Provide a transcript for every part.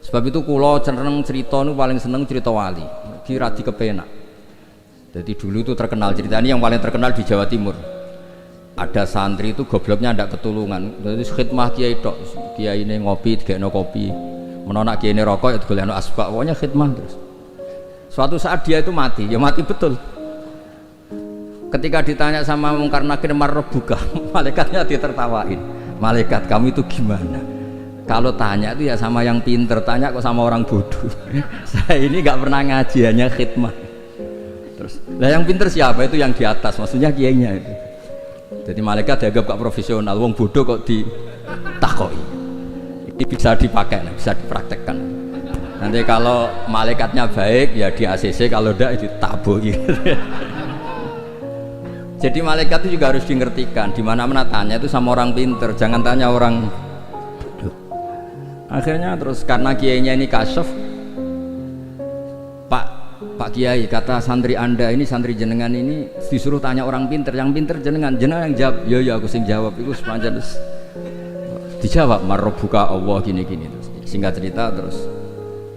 Sebab itu kula cenderung cerita nu paling seneng cerita wali. Kira di kepenak. Jadi dulu itu terkenal cerita ini yang paling terkenal di Jawa Timur. Ada santri itu gobloknya ndak ketulungan. Jadi khidmah kiai tok. Kiai ini ngopi, digekno kopi. Menonak kiai ini rokok, ya digolekno asbak. Pokoknya khidmah terus. Suatu saat dia itu mati, ya mati betul. Ketika ditanya sama Mungkar Nakir marrobuka, malaikatnya ditertawain. Malaikat kamu itu gimana? Kalau tanya itu ya sama yang pinter, tanya kok sama orang bodoh. Saya ini nggak pernah ngaji, hanya khidmah. Terus, lah yang pinter siapa? Itu yang di atas, maksudnya kiainya itu. Jadi malaikat dianggap gak profesional, wong bodoh kok ditakoi. Ini bisa dipakai, bisa dipraktekkan. Nanti kalau malaikatnya baik ya di ACC, kalau enggak ditaboi. Jadi malaikat itu juga harus dimengertikan. Di mana-mana tanya itu sama orang pinter, jangan tanya orang bodoh. Akhirnya terus karena kiainya ini kasyaf, Pak Kiai, kata santri Anda ini, santri jenengan ini disuruh tanya orang pinter, yang pinter jenengan yang jawab. Ya aku sing jawab itu sepanjang terus dijawab marrobuka Allah gini-gini terus. Singkat cerita terus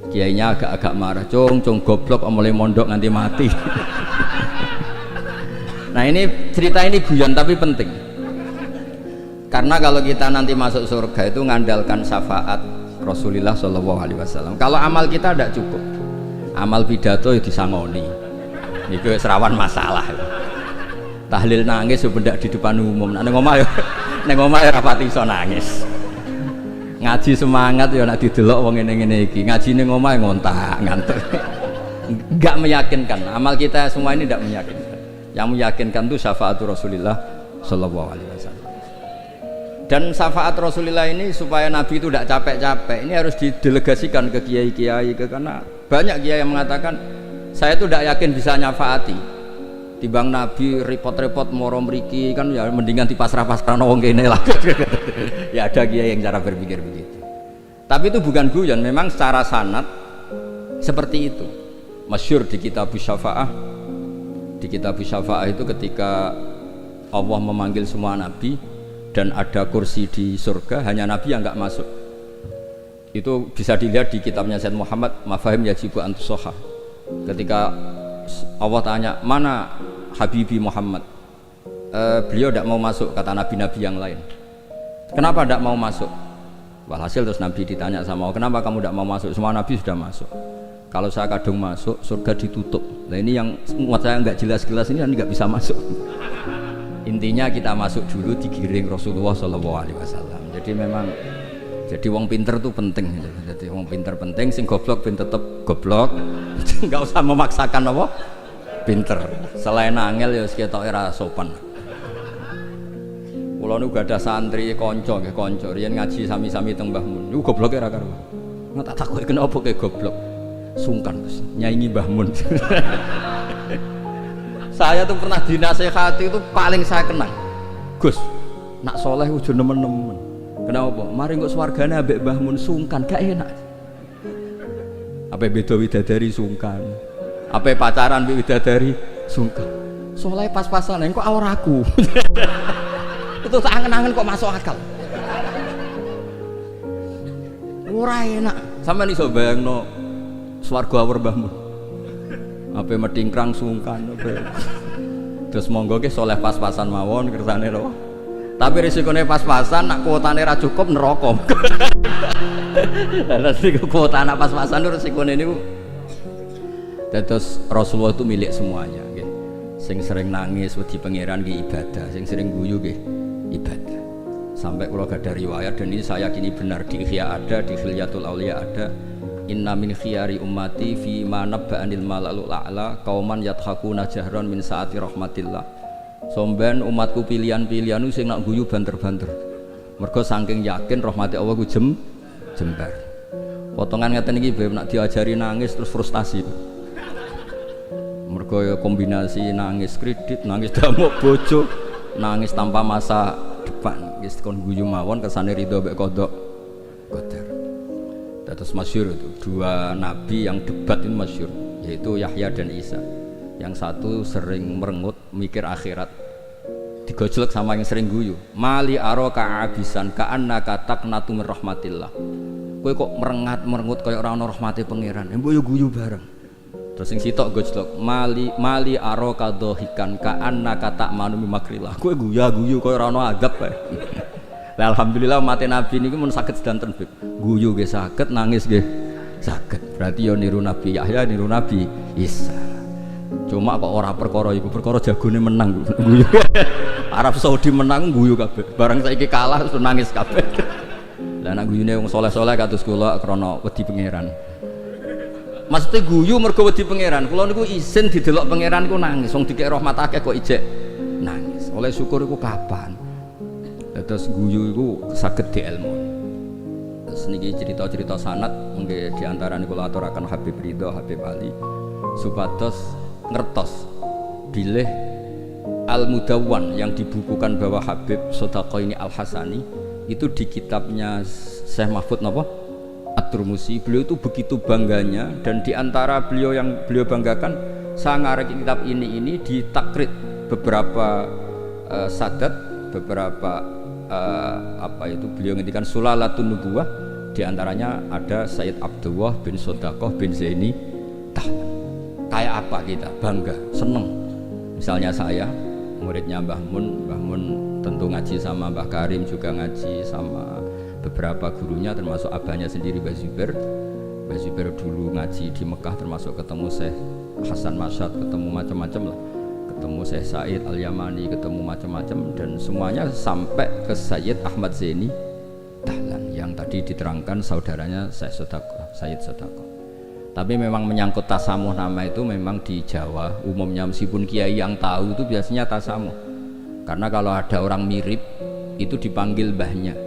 kiainya agak-agak marah, cung goblok mulai mondok nganti mati. Nah ini cerita ini guyon tapi penting, karena kalau kita nanti masuk surga itu ngandalkan syafaat Rasulullah Shallallahu Alaihi Wasallam. Kalau amal kita tidak cukup, amal pidato itu disangoni, itu serawan masalah. Tahlil nangis sebenarnya di depan umum, neng omah ya rapati iso nangis. Ngaji semangat ya nak didelok wong ngene-ngene iki. Ngaji ning omah ngontak ngantuk. Enggak meyakinkan. Amal kita semua ini tidak meyakinkan. Yang meyakinkan itu syafaat Rasulullah Shallallahu Alaihi Wasallam. Dan syafaat Rasulullah ini supaya Nabi itu tidak capek-capek, ini harus didelegasikan ke kiai-kiai, karena banyak kiai yang mengatakan saya itu tidak yakin bisa nyafaati. Timbang Nabi repot-repot moro mriki kan ya mendingan dipasrah-pasrahno wong kene lah. Ya ada kiai yang cara berpikir begitu. Tapi itu bukan guyon, memang secara sanad seperti itu. Masyhur di kitab Syafaah. Di kitab Syafaah itu ketika Allah memanggil semua nabi dan ada kursi di surga, hanya Nabi yang nggak masuk. Itu bisa dilihat di kitabnya Sayyid Muhammad Mafahim Yajibu Antusoha. Ketika Allah tanya mana Habibi Muhammad, beliau tidak mau masuk, kata nabi-nabi yang lain. Kenapa tidak mau masuk? Walhasil terus Nabi ditanya sama Allah, kenapa kamu tidak mau masuk? Semua nabi sudah masuk. Kalau saya kadung masuk, surga ditutup. Nah ini yang muat saya nggak jelas-jelas ini nggak bisa masuk. Intinya kita masuk dulu digiring Rasulullah Shallallahu Alaihi Wasallam. Jadi memang jadi wong pinter itu penting. Jadi wong pinter penting, sing goblok ben tetep goblok. Nggak usah memaksakan apa pinter. Selain angel ya ketok ora sopan. Kula nu gak ada santri kanca nggih kanca riyen ngaji sami-sami teng Mbah Mun. Niku gobloke ra karuan. Nggak tak takoki kenapa kayak goblok. Sungkan Gus, nyaingi Mbah Mun. Saya tuh pernah dinasehati itu paling saya kenang. Gus, nak soleh ujur nemen-nemen. Kenapa? Mari kok swargane ambek Mbah Mun sungkan, gak enak. Apa beda widadari sungkan? Apa pacaran mbek widadari sungkan? Soleh pas-pasan, kok awor aku. Itu tak angen-angen kok masuk akal. Ora enak. Sampeyan iso bayangno swarga awur Mbah Mun. Apa medingkrang sungkan apa. Terus monggo ke soleh pas-pasan mawon kersane lho. Tapi risikone pas-pasan nak kuotane ra cukup neraka. Lah niku kuota anak pas-pasan risikone niku. Terus Rasulullah itu milik semuanya nggih. Sing sering nangis wedi pangeran nggih ibadah, sing sering guyu nggih ibadah. Sampai kula gadah riwayat dan ini saya yakini benar di Ihya ada, di Khilyatul Auliya ada. Inna min khiyari ummati fi ma nabba'anil malalul a'la qauman yadhakuna jahran min saati rahmatillah. Somben umatku pilihan-pilihan sing nak guyu banter-banter. Mergo saking yakin rahmati Allah ku jembar. Potongan ngeten iki nak diajari nangis terus frustasi. Mergo ya kombinasi nangis kredit, nangis damuk bojo, nangis tanpa masa depan. Wis kon guyu mawon kersane ridho mek kodok qadar. Terus masyhur itu dua nabi yang debat ini masyhur, yaitu Yahya dan Isa. Yang satu sering merengut mikir akhirat, digojlek sama yang sering guyu. Mali aroka abisan ka'annaka taqnatu min rahmatillah. Kowe kok merengut kaya ora ana rahmate pangeran. Mbok yo guyu bareng. Terus sing sitok gojlok, mali araka dhahikan ka annaka ta'manu makrillah. Kowe guyu kaya ora ana adab bae. Lah alhamdulillah umat Nabi niku mun saged sedanten Bib. Guyu nggih saged, nangis nggih saged. Berarti yo niru Nabi Yahya, niru Nabi Isa. Cuma kok ora perkara iku, perkara jagone menang guyu. Arab Saudi menang guyu kabeh. Barang saiki kalah terus nangis kabeh. Lah nek guyune wong saleh-saleh kados kula krana wedi pangeran. Maksudnya guyu mergo wedi pangeran. Kula niku isin didelok pangeran niku nangis. Wong dikek rahmat akeh kok ijek nangis. Oleh syukur iku kapan? Terus guyu iku saged diilmu. Terus niki cerita-cerita sanad nggih di antara niku kula aturaken Habib Ridho, Habib Ali supados ngertos bilih Al-Mudawwan yang dibukukan bahwa Habib Shadaqaini Al-Hasani itu di kitabnya Syekh Mahfud napa? At-Turmusi. Beliau itu begitu bangganya dan di antara beliau yang beliau banggakan saya ngarek kitab ini ditakrid beberapa sadat, beberapa apa itu beliau ngendikan Sulalatun Nubuwah, di antaranya ada Sayyid Abdullah bin Shadaqah bin Zaini Tahlan. Kayak apa kita bangga, seneng. Misalnya saya muridnya Mbah Mun tentu ngaji sama Mbah Karim, juga ngaji sama beberapa gurunya termasuk abahnya sendiri Mbah Zubair dulu ngaji di Mekah, termasuk ketemu Syekh Hasan Masyad, ketemu macam-macam lah, ketemu Syekh Said Al-Yamani, ketemu macam-macam, dan semuanya sampai ke Sayyid Ahmad Zaini Dahlan yang tadi diterangkan saudaranya Syekh Sayyid Shadaqah. Tapi memang menyangkut tasamuh nama itu memang di Jawa umumnya meskipun kiai yang tahu itu biasanya tasamuh, karena kalau ada orang mirip itu dipanggil mbahnya.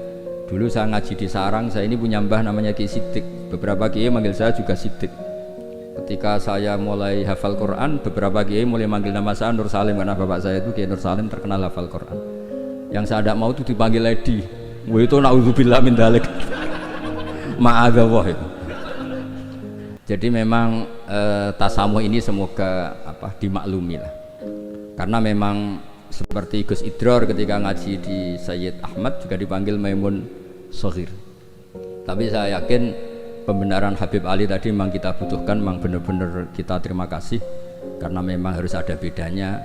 Dulu saya ngaji di Sarang, saya ini punya mbah namanya Ki Siddiq, beberapa kiai manggil saya juga Siddiq. Ketika saya mulai hafal Quran, beberapa kiai mulai manggil nama saya Nur Salim, karena bapak saya itu Kiai Nur Salim terkenal hafal Quran. Yang saya tidak mau itu dipanggil Lady. Wah itu naudzubillah min dzalik. Ma'adzallah itu. Jadi memang tasamuh ini semoga dimaklumi lah. Karena memang seperti Gus Idror ketika ngaji di Sayyid Ahmad juga dipanggil Maimun Shaghir. Tapi saya yakin pembenaran Habib Ali tadi memang kita butuhkan, memang benar-benar kita terima kasih, karena memang harus ada bedanya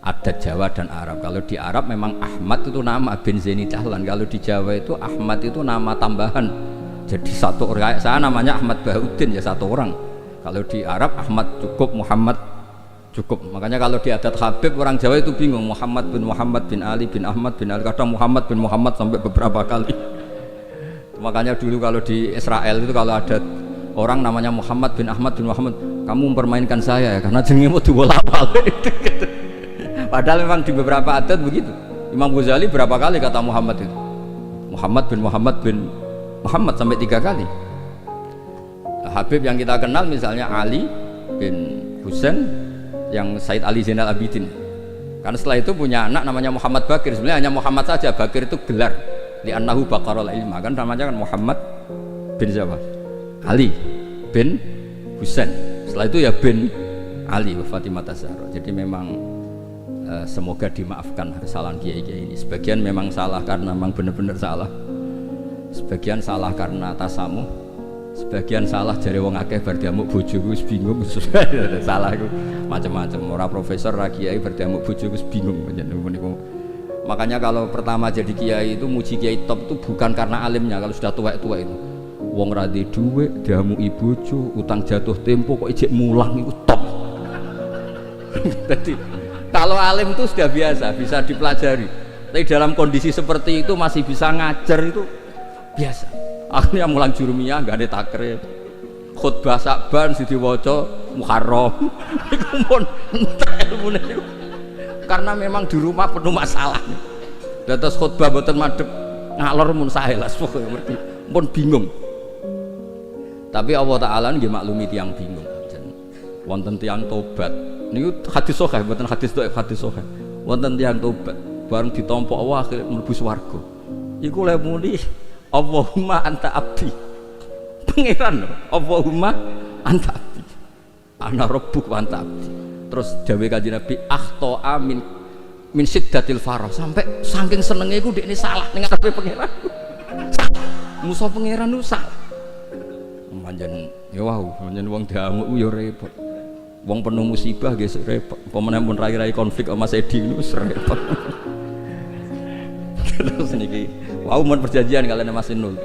adat Jawa dan Arab. Kalau di Arab memang Ahmad itu nama bin Zaini Dahlan, kalau di Jawa itu Ahmad itu nama tambahan. Jadi satu orang, saya namanya Ahmad Bahuddin ya satu orang. Kalau di Arab Ahmad cukup, Muhammad cukup. Makanya kalau di adat Habib orang Jawa itu bingung, Muhammad bin Ali bin Ahmad bin Ali, kadang Muhammad bin Muhammad sampai beberapa kali. Makanya dulu kalau di Israel itu kalau ada orang namanya Muhammad bin Ahmad bin Muhammad, kamu mempermainkan saya ya karena jenenge mau dibolak-balik. Padahal memang di beberapa adat begitu. Imam Ghazali berapa kali kata Muhammad itu? Muhammad bin Muhammad sampai 3 kali. Habib yang kita kenal misalnya Ali bin Husain yang Said Ali Zainal Abidin. Karena setelah itu punya anak namanya Muhammad Bakir. Sebenarnya hanya Muhammad saja, Bakir itu gelar. Li'annahu baqarul ilma, kan namanya kan Muhammad bin siapa? Ali bin Husain. Setelah itu ya bin Ali wa Fatimah Zahra. Jadi memang semoga dimaafkan kesalahan kiai-kiai ini. Sebagian memang salah karena memang benar-benar salah. Sebagian salah karena tasamuh, sebagian salah jare wong akeh bar diamuk bojoku wis bingung. Salah iku macam-macam. Ora profesor, ora kiai bar diamuk bojoku wis bingung. Makanya kalau pertama jadi kiai itu muji kiai top itu bukan karena alimnya. Kalau sudah tua-tua itu wong ra duwe dhuwit, diamuki bojo, utang jatuh tempo kok ijek mulang itu top. Jadi kalau alim itu sudah biasa, bisa dipelajari. Tapi dalam kondisi seperti itu masih bisa ngajar itu biasa. Akhirnya mulang jurumiyah nggak ada takrib, khutbah Sa'ban sidi waca Muharram. Iku pun ilmune niku. Karena memang di rumah penuh masalah. Dados khutbah mboten madhep ngalor mun saelas pokoke ngerti. Pun bingung. Tapi Allah Taala nggih maklumi tiyang bingung. Wonten tiyang tobat. Niku hadis sahih mboten hadis dhaif, hadis sahih. Wonten tiyang tobat bareng ditampa Allah akhire mlebu swarga. Iku le muni Allahumma anta abdi. Pangeran Allahumma anta abdi. Ana rabbuk wa anta abdi. Terus dawuh Kanjeng Nabi akhta min siddatil farah, sampai saking senenge iku dekne salah ning ngarepe pangeran. Musa pangeran itu salah. Pancen ya wow, pancen wong diamuk yo repot. Wong penuh musibah nggih repot. Pemene pun rai-rai konflik sama Mas Edi niku repot. Terus niki wow mun perjanjian kalian Mas Inul.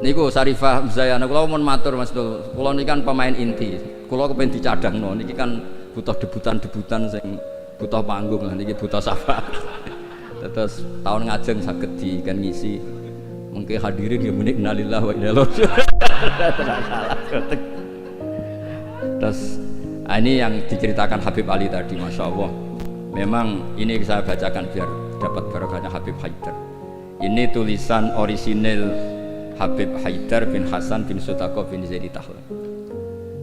Niku Sarifah Zayana kula mun matur Mas Dul. Kula niki kan pemain inti. Kula kepen dicadangno niki kan butuh debutan-debutan sing butuh panggung lah niki butuh syafaat. Terus tahun ngajeng saged di kan ngisi mengke hadirin ya muni innalillahi wa inna ilaihi raji'un. Terus ini yang diceritakan Habib Ali tadi, Masya Allah. Memang ini saya bacakan biar dapat barokahnya Habib Haidar. Ini tulisan orisinil Habib Haidar bin Hasan bin Sutaqo bin Zaidi Tahl.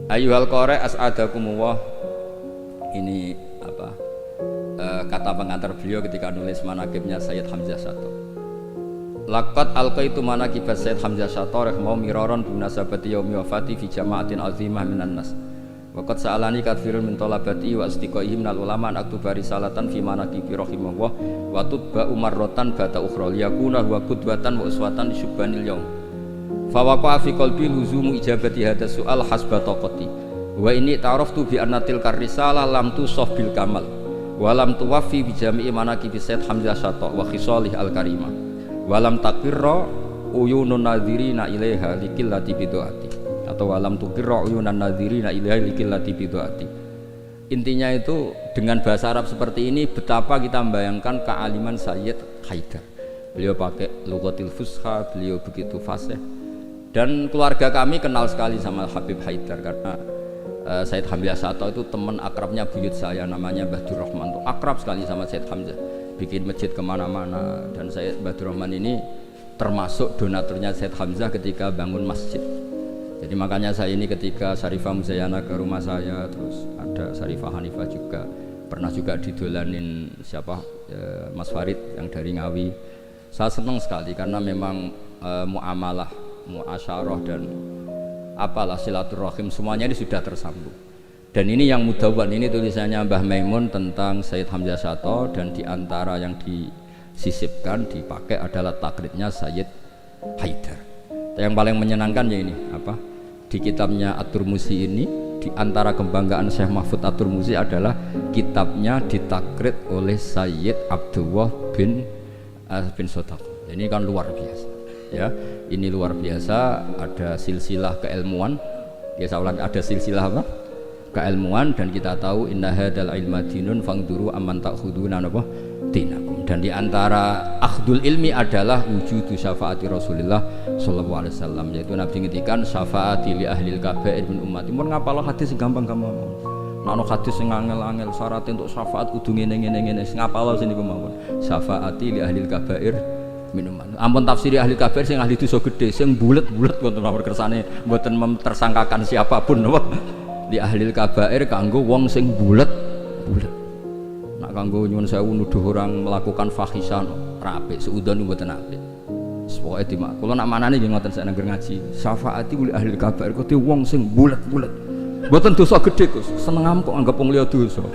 Ayyuhal qari as'adakumullah. Ini apa? Kata pengantar beliau ketika nulis manaqibnya Sayyid Hamzah Syato. Laqad alqaitu manaqib Sayyid Hamzah Syato rahimahullah miraran binasabati yaumi wafati fi jama'atin azimah minan nas. Waqad sa'alani katsirun min talabati wa istiqaihim minal ulama an aktuba risalatan fi manaqibi rahimahullah wa tutba umarratan bata ukhra liyakuna huwa qudwatan wa uswatan syubbanil yaum. Fa waqa'a fi qalbi luzumu ijabati hadha su'al hasba taqati. Wa inni ta'araftu bi anna tilka risalah lam tusaf bil kamal wa lam tuwaffi bi jami'i manaqibi Sayyid Hamzah Syato wa khisalih al-karimah wa lam taqirra uyunun nadhirina ilaiha likillati bidu'ati atau walam tukirra uyunan nadhirina ilaiha likillati bidu'ati. Intinya itu dengan bahasa Arab seperti ini betapa kita membayangkan kealiman Sayyid Haidar. Beliau pakai lughatil fusha, beliau begitu fasih. Dan keluarga kami kenal sekali sama Habib Haidar karena Sayyid Hamzah Syato itu teman akrabnya buyut saya namanya Bahdur Rahman, itu akrab sekali sama Sayyid Hamzah, bikin masjid kemana-mana. Dan Sayyid Bahdur Rahman ini termasuk donaturnya Sayyid Hamzah ketika bangun masjid. Jadi makanya saya ini ketika Sarifah Muzayana ke rumah saya, terus ada Sarifah Hanifah juga, pernah juga didolanin siapa Mas Farid yang dari Ngawi. Saya senang sekali karena memang muamalah, muasyarah dan apalah silaturahim semuanya ini sudah tersambung. Dan ini yang mudawwan, ini tulisannya Mbah Maimun tentang Sayyid Hamzah Syato, dan diantara yang disisipkan dipakai adalah takribnya Sayyid Haidar. Yang paling menyenangkan ya ini apa? Di kitabnya At-Turmuzi ini, di antara kebanggaan Syekh Mahfud At-Turmuzi adalah kitabnya ditakrid oleh Sayyid Abdullah bin Sotaq. Ini kan luar biasa. Ya, ini luar biasa. Ada silsilah keilmuan. Ya, saya ulang, ada silsilah apa? Keilmuan. Dan kita tahu inna hadzal ilma dinun fangduru amman ta'khuduna apa? Dinakum. Dan diantara akhdul ilmi adalah wujudu syafaati Rasulullah sallallahu alaihi wasallam, yaitu Nabi ngendikan syafaati li ahlil kabair min ummati. Mun ngapalo hadis gampang-gampang. Nek ana hadis sing angel-angel syarat untuk syafaat kudu ngene-ngene ngapalo sing niku mawon. Syafaati li ahlil kabair min ummati. Ampun tafsiri ahli kabair sing ahli dosa gedhe sing bulet-bulet wonten nomor kersane mboten memtersangkakan siapapun napa. Li ahlil kabair kanggo wong sing bulet-bulet. Kanggo nyuwun sewu nuduh orang melakukan fahisan rapi seudon mboten apik. Pokoke dimak. Kula nak manane nggih ngoten sak nangger ngaji. Syafaati li ahli kabair kudu wong sing bulet-bulet. Mboten dosa gedhe Gus. Seneng kok anggap wong liya dosa.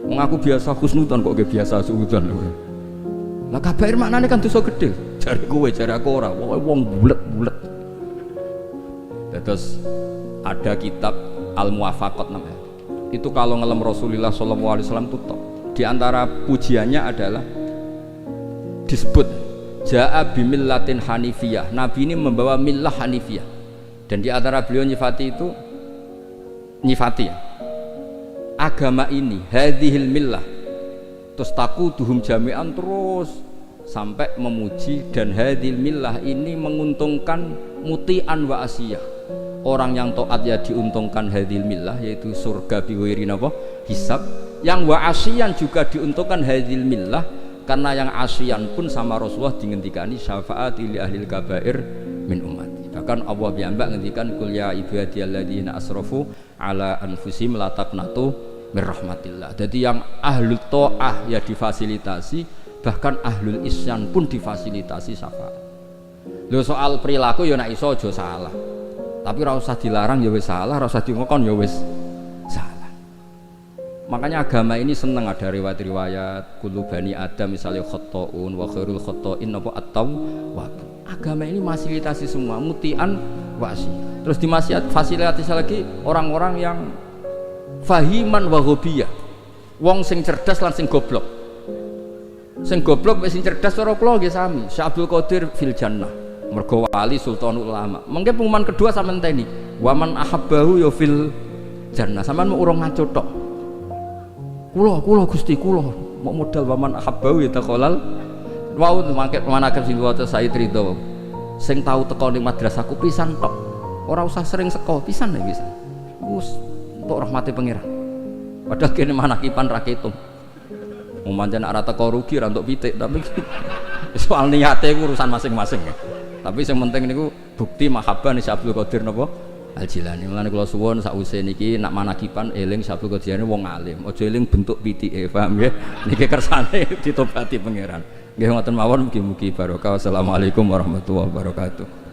Wong aku biasa husnudan kok nggih biasa seudon lho. Lah kabair maknane kan dosa gedhe. Jare kowe jare aku ora. Pokoke wong bulet-bulet. Terus ada kitab Al-Muwafaqat namanya. Itu kalau ngelem Rasulullah sallallahu alaihi wasallam tutup. Di antara pujiannya adalah disebut Ja'a bimillatin hanifiyah. Nabi ini membawa millah hanifiyah. Dan di antara beliau nyifati itu nyifati ya, agama ini hadhil millah terus taquduhum jami'an terus sampai memuji. Dan hadhil millah ini menguntungkan muti'an wa asiyah. Orang yang taat ya diuntungkan hadhil millah, yaitu surga biwiri napa hisab. Yang wa asyian juga diuntungkan hadhil millah, karena yang asyian pun sama Rasulullah dingendikani syafaat li ahlil kabair min ummati. Bahkan Allah piyambak ngendikan qul ya ibadiyalladzina asrafu ala anfusihim la taqnatu mir rahmatillah. Jadi yang ahlul taah ya difasilitasi, bahkan ahlul isyan pun difasilitasi syafaat. Lho soal perilaku ya nek iso aja salah. Tapi ora usah dilarang ya wis salah, ora usah dingokon ya wis salah. Makanya agama ini senang ada riwayat-riwayat kullu bani Adam misalnya khotoun wa khairul khotoin apa at-tawwab. Agama ini fasilitasi semua, mutian wasi. Terus fasilitasi lagi orang-orang yang fahiman wa ghobiyah, wong sing cerdas lan sing goblok. Sing goblok wis sing cerdas cara kula nggih sami. Syekh Abdul Qadir fil jannah. Mergo wali sultanul ulama. Mengke pengumuman kedua sampean teni. Wa man ahabbahu ya fil jannah. Sampean mau urung ngaco tok. Kula Gusti kula mau modal wa man ahabbahu ya taqalal. Wau mangke manakib sing waca Said Ridho. Sing tau teko ning madrasahku pisan tok. Ora usah sering seko, pisan ya pisan. Wis untuk rahmati pangeran. Padahal kene manakipan ra ketung. Wong pancen ora teko rugi ra entuk pitik, tapi soal niate iku urusan masing-masing ya. Tapi yang penting niku bukti mahabbah Syekh Abdul Qadir napa Al-Jilani. Mulane kula suwun sakwise niki nak manakipan eling Syekh Abdul Qadir wong alim, aja eling bentuk pitike, paham nggih? Niki kersane ditobati pangeran. Nggih ngoten mawon mugi-mugi barokah. Wassalamualaikum warahmatullahi wabarakatuh.